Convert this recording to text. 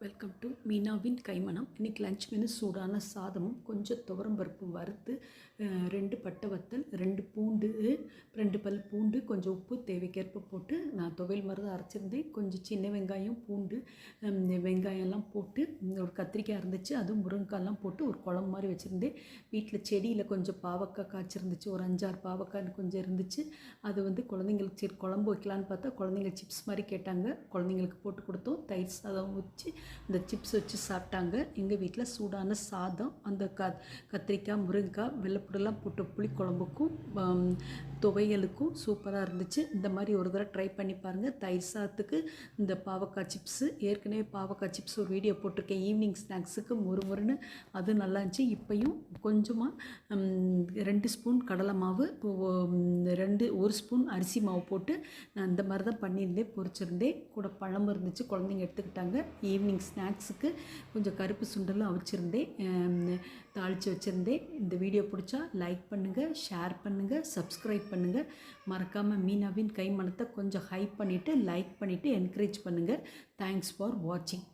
Welcome to மீனாவின் கைமணம். இன்றைக்கி lunch menu சூடான சாதமும் கொஞ்சம் துவரம் பருப்பு வறுத்து 2 பட்டை வத்தல் 2 பூண்டு 2 பல் பூண்டு கொஞ்சம் உப்பு தேவைக்கேற்ப போட்டு நான் துவையல் மாதிரி தான் அரைச்சிருந்தேன். கொஞ்சம் சின்ன வெங்காயம் பூண்டு வெங்காயம்லாம் போட்டு ஒரு கத்திரிக்காய் இருந்துச்சு, அதுவும் முருங்கைக்காய்லாம் போட்டு ஒரு குழம்பு மாதிரி வச்சுருந்தேன். வீட்டில் செடியில் கொஞ்சம் பாவக்காய் காய்ச்சிருந்துச்சு, ஒரு 5-6 பாவக்காய் கொஞ்சம் இருந்துச்சு. அது குழந்தைங்களுக்கு சரி குழம்பு வைக்கலான்னு பார்த்தா குழந்தைங்க சிப்ஸ் மாதிரி கேட்டாங்க. குழந்தைங்களுக்கு போட்டு கொடுத்தோம். தயிர் சாதம் வச்சு இந்த சிப்ஸ் வச்சு சாப்பிட்டாங்க. எங்கள் வீட்டில் சூடான சாதம் அந்த கத்திரிக்காய் முருங்கைக்காய் வெள்ளைப்பூடெல்லாம் போட்டு புளிக்குழம்புக்கும் துவையலுக்கும் சூப்பராக இருந்துச்சு. இந்த மாதிரி ஒரு தடவை ட்ரை பண்ணி பாருங்கள். தயிர் சாதத்துக்கு இந்த பாவக்காய் சிப்ஸு, ஏற்கனவே பாவக்காய் சிப்ஸ் ஒரு வீடியோ போட்டிருக்கேன். ஈவினிங் ஸ்நாக்ஸுக்கு முறுமுறுன்னு அது நல்லா இருந்துச்சு. இப்போயும் கொஞ்சமாக 2 ஸ்பூன் கடலை மாவு 1 ஸ்பூன் அரிசி மாவு போட்டு நான் இந்த மாதிரி தான் பண்ணியிருந்தேன், பொரிச்சிருந்தேன். கூட பழம் இருந்துச்சு, குழந்தைங்க எடுத்துக்கிட்டாங்க. ஈவினிங் ஸ்நாக்ஸுக்கு கொஞ்சம் கருப்பு சுண்டலும் அவிச்சிருந்தேன், தாளித்து வச்சுருந்தேன். இந்த வீடியோ பிடிச்சா லைக் பண்ணுங்கள், ஷேர் பண்ணுங்கள், சப்ஸ்கிரைப் பண்ணுங்கள். மறக்காமல் மீனாவின் கைமணத்தை கொஞ்சம் ஹைப் பண்ணிவிட்டு லைக் பண்ணிவிட்டு என்கரேஜ் பண்ணுங்கள். தேங்க்ஸ் ஃபார் வாட்சிங்.